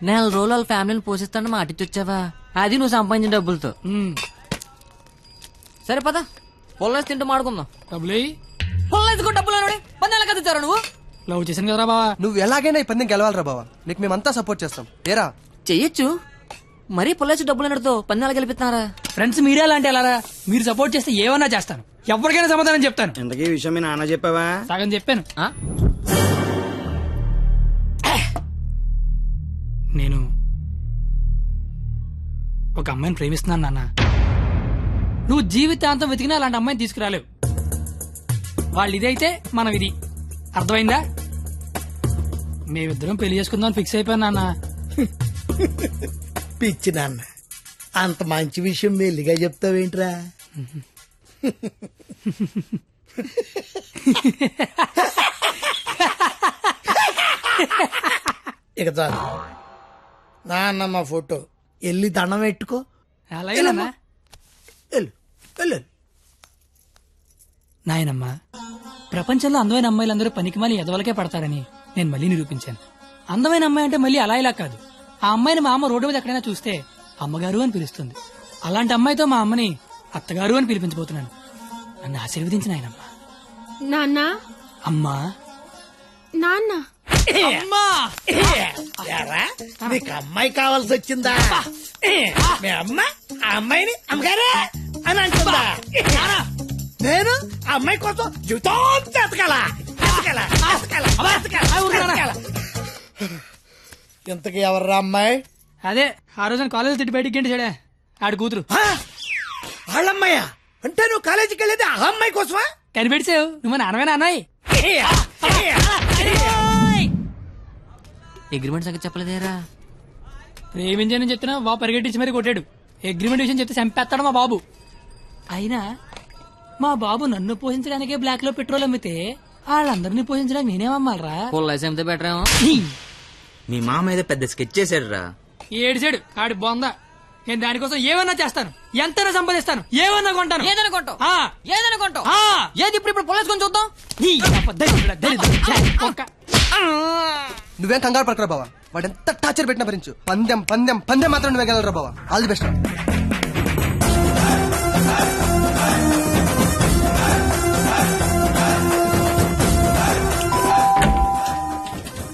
నెల రోజులు వాళ్ళ ఫ్యామిలీని పోషిస్తాను మాటిచ్చొచ్చావా? అది నువ్వు సంపాదించిన డబ్బులతో. సరే పద, పొల్లేసి తింటూ మాడుకుందాం. డబ్బులు పొల్లేసుకు డబ్బులు పందాల కదా ఇచ్చారా నువ్వు? లవ్ చేశాను కదరా బావా. నువ్వు ఎలాగైనా ఈ పందెం గెలవాలరా బావా. నీకు మేమంతా సపోర్ట్ చేస్తాం. ఏరా చెయ్యొచ్చు, మరీ పొల్లేసి డబ్బులు అన్నట్టుతో పందాలు గెలిపిస్తున్నారా? ఫ్రెండ్స్ మీరే అలాంటి ఎలారా? మీరు సపోర్ట్ చేస్తే ఏమన్నా చేస్తాను, ఎవరికైనా సమాధానం చెప్తాను. ఇంతకీ ఈ విషయం మీ నాన్న చెప్పావా? సగం చెప్పాను. ఆ? నేను ఒక అమ్మాయిని ప్రేమిస్తున్నాను నాన్న. నువ్వు జీవితాంతం వెతికినా అలాంటి అమ్మాయిని తీసుకురాలేవు. వాళ్ళు ఇదైతే మనం ఇది. అర్థమైందా? మేమిద్దరం పెళ్లి చేసుకుందాం ఫిక్స్ అయిపోయాను నాన్న. పిచ్చి నాన్న, అంత మంచి విషయం మెల్లిగా చెప్తావేంట్రా? ఇక చాలు నాన్నమ్మ ఫోటో వెళ్ళి దండం పెట్టుకో. అలాగే నాన్న. వెళ్ళు వెళ్ళు. నాయనమ్మా, ప్రపంచంలో అందమైన అమ్మాయిలందరూ పనికిమాలి ఎదవలకే పడతారని నేను మళ్ళీ నిరూపించాను. అందమైన అమ్మాయి అంటే మళ్ళీ అలా ఇలా కాదు. ఆ అమ్మాయిని మా అమ్మ రోడ్డు మీద ఎక్కడైనా చూస్తే అమ్మగారు అని పిలుస్తుంది. అలాంటి అమ్మాయితో మా అమ్మని అత్తగారు అని పిలిపించబోతున్నాను. నన్ను ఆశీర్వదించిన ఆయనమ్మా. నాన్న అమ్మా. నాన్న అమ్మా. ఏరా, నీకు అమ్మాయి కావాల్సి వచ్చిందా? మీ అమ్మ ఆ అమ్మాయిని అమ్మగారే అని అంటుందా? నేను ఆ అమ్మాయి కోసం జీవితం ఎతకాలా? ఇంతకీ ఎవర్రా అమ్మాయి? అదే ఆ రోజున కాలేజ్ తిట్టి బయటికి గంట చెడే ఆడి కూతురు. వాళ్ళమ్మాయా? అంటే నువ్వు కాలేజీకి వెళ్ళేది ఆ అమ్మాయి కోసమా? కనిపెడిసావు నువ్వు మా నాన్నమే నాన్నయ్య. అగ్రిమెంట్ సంగతి చెప్పలేదేరా? ప్రేమించానని చెప్తున్నా బాబు పరిగెట్టించి మరీ కొట్టాడు. అగ్రిమెంట్ విషయం చెప్తే చంపేస్తాడు మా బాబు. అయినా మా బాబు నన్ను పోషించడానికే బ్లాక్ లో పెట్రోల్ అమ్మితే వాళ్ళందరినీ పోషించడానికి నేనేమమ్మాలరా? పొల్లేసి అమ్మితే బెటర్ ఏమో. మీ మామ ఏదో పెద్ద స్కెచ్ చేశాడు రా. ఏడిసాడు ఆడి బొందా. నేను దానికోసం ఏమన్నా చేస్తాను, ఎంతైనా సంపాదిస్తాను, ఏమన్నా కొంటాను. ఏదైనా కొంటావు? ఆ. ఏదైనా కొంటావు? ఆ. ఏది ఇప్పుడు పొల్లేసుకొని చూద్దాం. ఈ అబ్బ దరిద్రుడా, దరిద్రుడా, ఛే, ఒక్క. నువ్వేం కంగారు పడకరా బావా. వాడు ఎంత టార్చర్ పెట్టినా భరించు. పందెం పందెం పందెం మాత్రం నువ్వే గెలవరా బావా. All the best.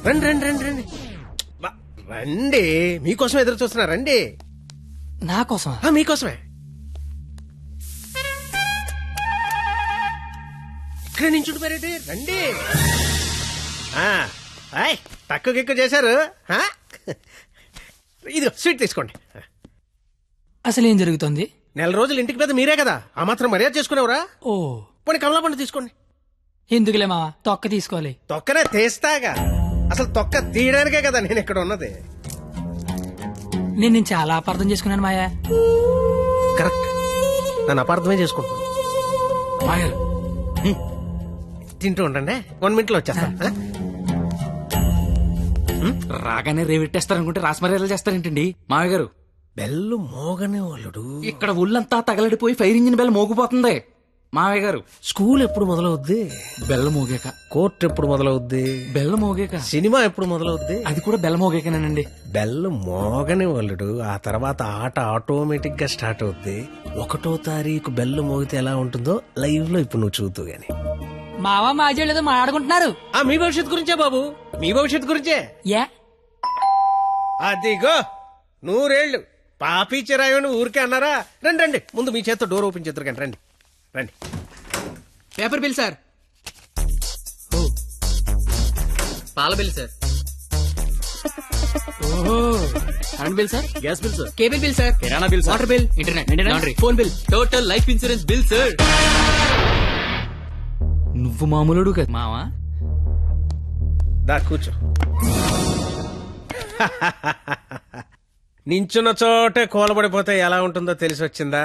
రండి రండి రండి రండి రండి. మీకోసం ఎదురు చూస్తున్నా. రండి. నా కోసమా? మీకోసమే. ఇక్కడ నుంచి ఉండిపోయారేంటి? రండి. తక్కువ ఎక్కువ చేశారు. ఇది స్వీట్ తీసుకోండి. అసలు ఏం జరుగుతుంది? నెల రోజులు ఇంటికి పెద్ద మీరే కదా, ఆ మాత్రం మర్యాద చేసుకునేవరా? ఓ పోనీ కమలా పండు తీసుకోండి. ఎందుకులే మావా, తొక్క తీసుకోవాలి. తొక్కనే తీస్తాగా. అసలు తొక్క తీయడానికే కదా నేను ఇక్కడ ఉన్నది. నేను చాలా అపార్థం చేసుకున్నాను మాయా. కరెక్ట్, నన్ను అపార్థమే చేసుకుంటున్నాను. మాయా తింటూ ఉండండి, 1 minute లో వచ్చేస్తా. రాగానే రేవెట్టేస్తారనుకుంటే రాస్మర్యాలు చేస్తారేంటండి మామయ్య గారు? బెల్లు మోగనే వాళ్ళుడు. ఇక్కడ ఒళ్ళంతా తగలడిపోయి ఫైర్ ఇంజిన్ బెల్ మోగిపోతుంది మామయ్య గారు. స్కూల్ ఎప్పుడు మొదలవుద్ది? బెల్ల మోగాక. కోర్టు ఎప్పుడు మొదలవుద్ది? బెల్ల మోగాక. సినిమా ఎప్పుడు మొదలవుద్ది? అది కూడా బెల్ల మోగాకనేనండి. బెల్లు మోగని వాళ్ళుడు, ఆ తర్వాత ఆట ఆటోమేటిక్ గా స్టార్ట్ అవుద్ది. 1వ తారీఖు బెల్లు మోగితే ఎలా ఉంటుందో లైవ్ లో ఇప్పుడు నువ్వు చూద్దు గాని. మావా మాజీ లేదో మాట్లాడుకుంటున్నారు. మీ భవిష్యత్తు గురించే బాబు, మీ భవిష్యత్తు గురించే. యా అదిగో 100 ఏళ్ళు పాపి చిరాయని ఊరికే అన్నారా? రండి రండి, ముందు మీ చేత్తో డోర్ ఓపెన్ చేద్దరు కానీ. రండి రండి. Paper bill sir. పాల బిల్ సార్. ఓహో. Current bill sir. Gas bill sir. Cable bill sir. కిరాణా bill, water bill, internet, laundry, phone bill, total life insurance bill sir. నువ్వు మామూలుడు కదా మావా. దా కూర్చో. నించున్న చోటే కోలబడిపోతే ఎలా ఉంటుందో తెలిసి వచ్చిందా?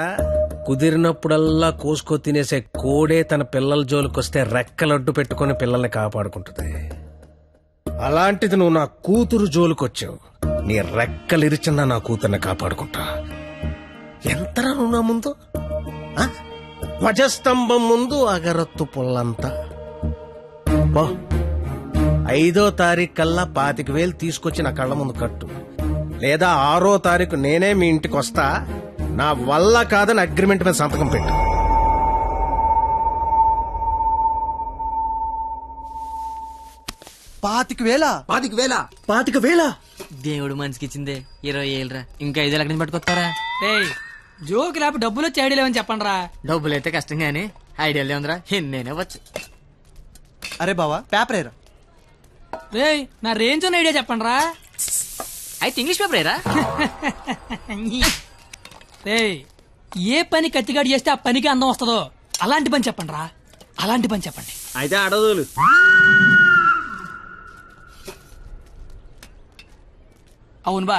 కుదిరినప్పుడల్లా కోసుకో తినేసే కోడే తన పిల్లల జోలికొస్తే రెక్కలడ్డు పెట్టుకుని పిల్లల్ని కాపాడుకుంటుంది. అలాంటిది నువ్వు నా కూతురు జోలికొచ్చావు. నీ రెక్కలిరిచినా నా కూతుర్ని కాపాడుకుంటా. ఎంతరా నువ్వు నా ముందు? ధ్వజస్తంభం ముందు అగరత్తు పుల్లంతా. 5వ తారీఖు కల్లా 25,000 తీసుకొచ్చి నా కళ్ళ ముందు కట్టు. లేదా 6వ తారీఖు నేనే మీ ఇంటికి వస్తా. నా వల్ల కాదని అగ్రిమెంట్ మీద సంతకం పెట్టు. పాతిక వేల దేవుడు మనిషికి ఇచ్చిందే 20 ఏళ్ళరా, ఇంకా 5 ఎక్కడి నుంచి పట్టుకొస్తారా? ఏయ్ జోక్ లేపు డబ్బులు వచ్చి ఐడియా లేవని చెప్పండి రా. డబ్బులు అయితే కష్టం గానీ ఐడియాలే ఉందిరా, నేనే వచ్చు. అరే బావా పేపర్ ఏరా. రేయ్ నా రేంజ్ ఉన్న ఐడియా చెప్పండి రా. అయితే ఇంగ్లీష్ పేపర్ ఏరా. రేయ్ ఏ పని కత్తిగాడు చేస్తే ఆ పనికి అందం వస్తుందో అలాంటి పని చెప్పండి రా. అలాంటి పని చెప్పండి. అయితే అడదులు. అవును బా,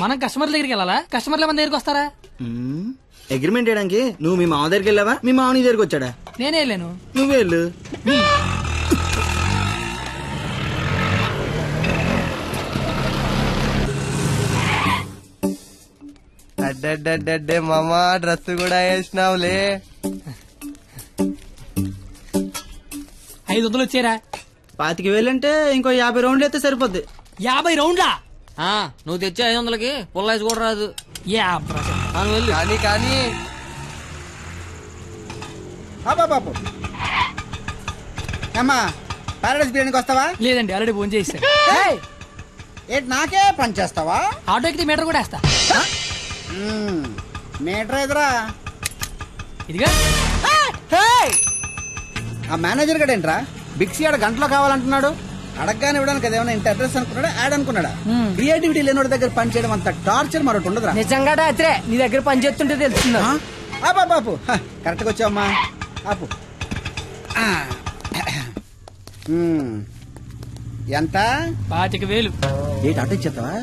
మనం కస్టమర్ల దగ్గరికి వెళ్ళాలా, కస్టమర్ల మన దగ్గరికి వస్తారా? అగ్రిమెంట్ చేయడానికి నువ్వు మీ మామ దగ్గరికి వెళ్ళావా, మీ మామ నీ దగ్గరికి వచ్చాడా? నేనే వెళ్ళాను. నువ్వే వెళ్ళు. అడ్డే మామా డ్రెస్ కూడా వేసినావులే. 500 వచ్చారా? 25,000 అంటే ఇంకో 50 రౌండ్లు అయితే సరిపోద్ది. 50 రౌండ్లా? నువ్వు తెచ్చే 500కి పుల్లైస్ కూడా రాదు. వెళ్ళు. కానీ కానీ బాబు అమ్మా పారాడైస్ బిర్యానీకి వస్తావా? లేదండి, ఆల్రెడీ ఫోన్ చేశారు. ఏంటి నాకే పని చేస్తావా? ఆటో ఎక్కితే మీటర్ కూడా వేస్తా. మీటర్ ఎదురా. ఇదిగా ఆ మేనేజర్ గడు ఏంట్రా బిక్సీ ఆడ గంటలో కావాలంటున్నాడు. అడగగానే ఇవ్వడానికి అదేమన్నా ఇంత అడ్రస్ అనుకున్నాడా, యాడ్ అనుకున్నాడా? క్రియేటివిటీ లేనివాడి దగ్గర పని చేయడం అంత టార్చర్ మరొకటి ఉండదురా. నిజంగా రాత్రే నీ దగ్గర పని చేస్తుంటే తెలుస్తుందా? బాపు కరెక్ట్గా వచ్చావమ్మా. ఆపు. ఎంత? 25,000. ఏంటి ఆటో ఇచ్చేస్తావా?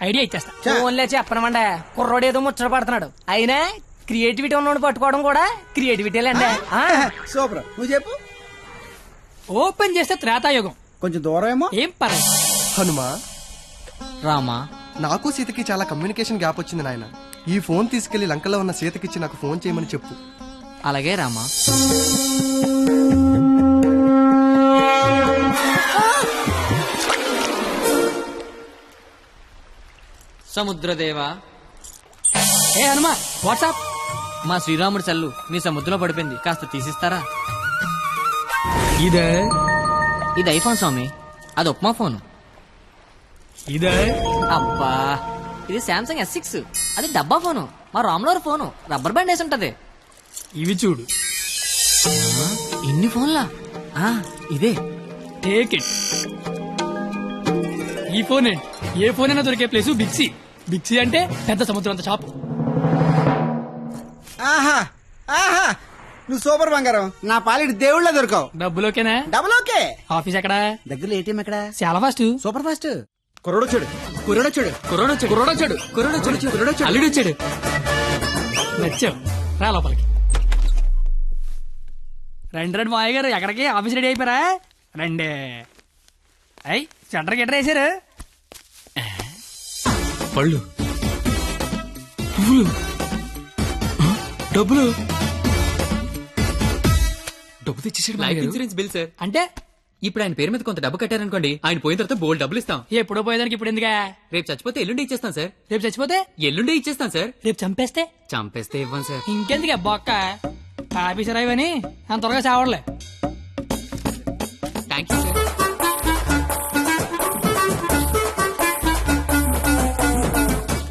ఐడియా ఇచ్చేస్తా. ఫోన్లే చెప్పనమండ, కుర్రోడు ఏదో ముచ్చట పడుతున్నాడు. అయినా క్రియేటివిటీ ఉన్నోడు పట్టుకోవడం కూడా క్రియేటివిటీలేండి. సూపర్, నువ్వు చెప్పు. ఓపెన్ చేస్తే త్రేతాయుగం. కొంచెం దూరం ఏమో. ఏం పర్లేదు. హనుమా రామా, నాకు సీతకి చాలా కమ్యూనికేషన్ గ్యాప్ వచ్చింది నాయన. ఈ ఫోన్ తీసుకెళ్లి లంకలో ఉన్న సీతకిచ్చి నాకు ఫోన్ చేయమని చెప్పు. అలాగే రామా. సముద్రదేవా. ఏ హనుమా, వాట్సాప్. మా శ్రీరాముడి చల్లు మీ సముద్రంలో పడిపోయింది, కాస్త తీసిస్తారా? ఇదే ఇది ఐఫోన్ స్వామి, అది ఉప్మా ఫోను. ఇదే అబ్బా, ఇది శాంసంగ్ S6, అది డబ్బా ఫోను. మా రామ్లోర్ ఫోను రబ్బర్ బ్యాండ్ వేసి ఉంటది. ఇవి చూడు. ఇన్ని ఫోన్లా? ఇదే. Take it. ఈ ఫోన్ ఏంటి? ఏ ఫోన్ అయినా దొరికే ప్లేసు బిక్సీ. బిక్సీ అంటే పెద్ద సముద్రం అంత షాప్. ఆహా ఆహా, నువ్వు సూపర్ బంగారం. నా పాలిటి దేవుళ్ళ దొరకవు. డబ్బులోకేనా? Double okay. ఆఫీస్ ఎక్కడా? దగ్గరలో ఏటీఎం ఎక్కడ? చాలా ఫాస్ట్. Super fast. కుర్రోడొచ్చాడు, కుర్రోడొచ్చాడు, కుర్రోడొచ్చాడు, కుర్రోడొచ్చాడు, కుర్రోడొచ్చాడు, కుర్రోడొచ్చాడు, అల్లుడు వచ్చాడు. నచ్చావు, రా లోపలికి. రండి మాయ గారు, ఎక్కడికి? ఆఫీస్ రెడీ అయిపోయారా? రండి. అయ్యి సెంటర్ గిట్టర్ వేసారు. పళ్ళు, పువ్వులు, డబ్బులు. డబ్బు తెచ్చేసాడు. Life insurance bill sir. అంటే ఇప్పుడు ఆయన పేరు మీద కొంత డబ్బు కట్టారనుకోండి, ఆయన పోయిన తర్వాత బోల్డ్ డబ్బులు ఇస్తాం. ఎప్పుడో పోయేదానికి ఇప్పుడు ఎందుకా? రేపు చచ్చిపోతే ఎల్లుండి ఇచ్చేస్తాం సార్. రేపు చచ్చిపోతే? ఎల్లుండి ఇచ్చేస్తాం సార్. రేపు చంపేస్తే? చంపేస్తే ఇవ్వం సార్. ఇంకెందుకు బొక్క? ఆఫీసర్ అయ్యని అంత త్వరగా చావడలే. Thank you sir.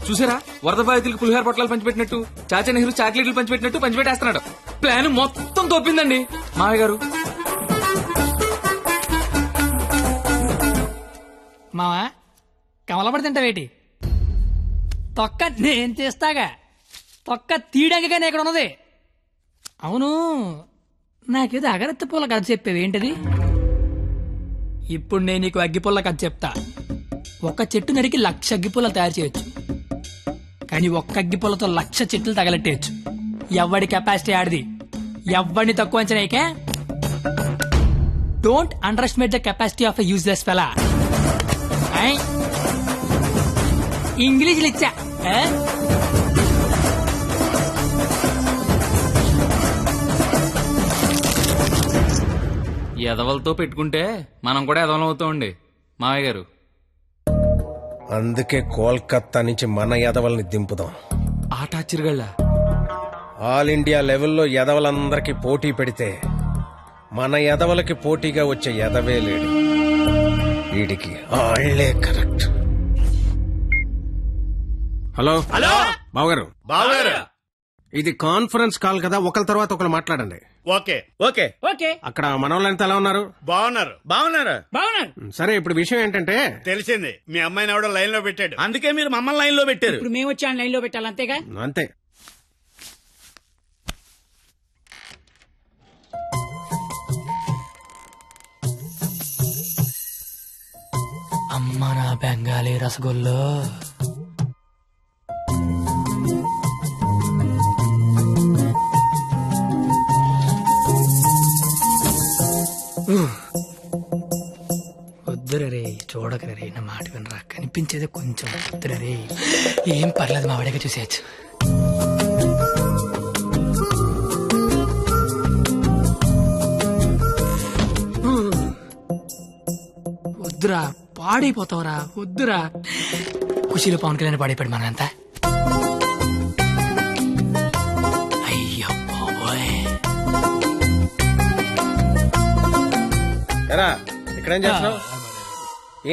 చూసారా, వరద బాధితులకు పులిహార పొట్లాలు పంచిపెట్టినట్టు చాచా నెహ్రూ చాక్లెట్లు పంచిపెట్టినట్టు పంచిపెట్టేస్తున్నాడు. ప్లాన్ మొత్తం తోపిందండి మామయ్య గారు. మావా కమలపడి తింటావేటి? తొక్క నేను చేస్తాగా. తొక్క తీయడానికి ఇక్కడ ఉన్నది. అవును, నాకేదో అగరత్తి పూల కథ చెప్పేవి ఏంటది? ఇప్పుడు నేను నీకు అగ్గిపుల్ల కథ చెప్తా. ఒక చెట్టు నరికి 1,00,000 అగ్గిపుల్లలు తయారు చేయొచ్చు, కానీ ఒక్క అగ్గిపుల్లతో 1,00,000 చెట్లు తగలెట్టేయచ్చు. ఎవడి కెపాసిటీ ఆడిది. ఎవడిని తక్కువ అంచనాయికే. Don't underestimate the capacity of a useless fellow. ఇంగ్లీష్లు ఇచ్చా. ఎదవలతో పెట్టుకుంటే మనం కూడా ఎదవలం అవుతామండి మామయ్య గారు. అందుకే కోల్కత్తా నుంచి మన ఎదవల్ని దింపుదాం. ఆ టార్చర్ గళ్ళ ఆల్ ఇండియా లెవెల్లో ఎదవలందరికీ పోటీ పెడితే మన ఎదవలకి పోటీగా వచ్చే ఎదవే లేడు. వీడికి ఆళ్లే కరెక్ట్. హలో హలో బావగారు, ఇది కాన్ఫరెన్స్ కాల్ కదా, ఒకరి తర్వాత ఒకరు మాట్లాడండి. ఓకే ఓకే ఓకే అక్కడ మనోళ్ళంతా ఎలా ఉన్నారు? బాగున్నారు సరే, ఇప్పుడు విషయం ఏంటంటే తెలిసింది. మీ అమ్మాయిని ఎవడో లైన్ లో పెట్టాడు. అందుకే మీరు మమ్మల్ని లైన్ లో పెట్టారు. ఇప్పుడు మేము వచ్చి లైన్ లో పెట్టాలి అంతేగా. అంతే. అమ్మ నా బెంగాలీ రసగుల్లో. వద్దురే చూడకరే, నా మాట వినరా, కనిపించేది కొంచెం వద్దురే. ఏం పర్లేదు, మా వాడిగా చూసేయచ్చు. వద్దురా, పాడైపోతావురా, వద్దురా. ఖుషీలో పవన్ కళ్యాణ్ పాడైపోయాడు మనంతా. అయ్యో బాబోయ్. ఎరా ఇక్కడేం చేస్తున్నావు?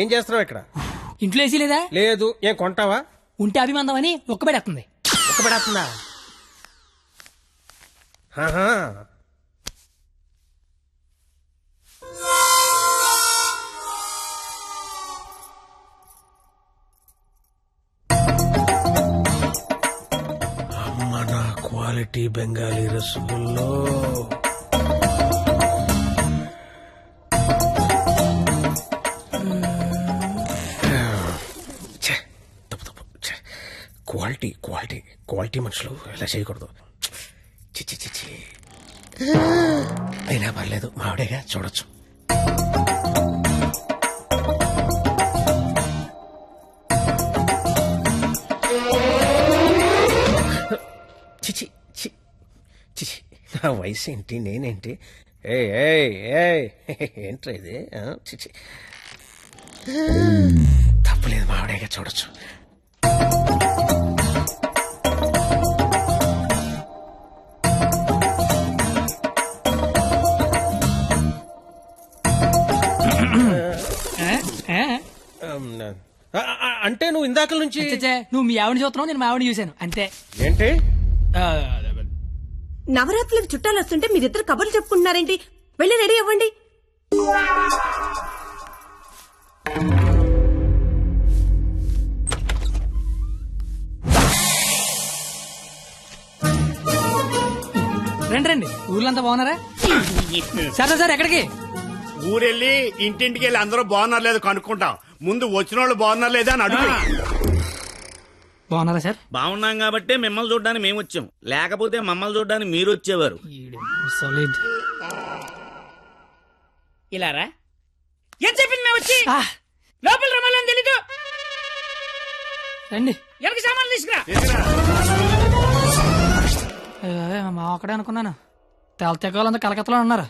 ఏం చేస్తున్నావు ఇక్కడ? ఇంట్లో వేసి లేదా? లేదు. ఏం కొంటావా? ఉంటే అభిమందం అని ఒక్కబెడేస్తుంది. ఒక్కబడేస్తుందా? అమ్మ నా క్వాలిటీ బెంగాలీ రసగుల్లో. క్వాలిటీ క్వాలిటీ క్వాలిటీ మనుషులు ఇలా చేయకూడదు. చిచ్చి చిచ్చి. అయినా పర్లేదు, మావిడేగా చూడొచ్చు. చిచి చిచి, నా వయసు ఏంటి, నేనేంటి? ఏంట్రా ఇది? చిచి, తప్పులేదు, మావిడేగా చూడొచ్చు. అంటే నువ్వు ఇందాక నుంచి నువ్వు మీ ఆవిడ చూస్తున్నావు, నేను మా ఆవిడ చూశాను అంతే. ఏంటి? నవరాత్రులకు చుట్టాలు వస్తుంటే మీరిద్దరు కబుర్లు చెప్పుకుంటున్నారేంటి? వెళ్ళి రెడీ అవ్వండి. రండి రండి, ఊర్లంతా బాగున్నారా? సరే సార్, ఎక్కడికి? ఊరెళ్ళి ఇంటింటికి వెళ్ళి అందరూ బాగున్నారు లేదు కనుక్కుంటాం. ముందు వచ్చిన వాళ్ళు బాగున్నారు లేదా అని అడుగు. బాగున్నారా సార్? బాగున్నాం కాబట్టి మిమ్మల్ని చూడడానికి మేము వచ్చాం, లేకపోతే మమ్మల్ని చూడడానికి మీరు వచ్చేవారు. సాలిడ్. ఇలారా ఏం చెప్పింది మేము వచ్చి లోపల రమ్మాలని తెలీదు. రండి. ఎవరికి సామాన్లు తీసుకురా. మా అక్కడే అనుకున్నాను. తెలతెక్క వాళ్ళంతా కలకత్తలో ఉన్నారు.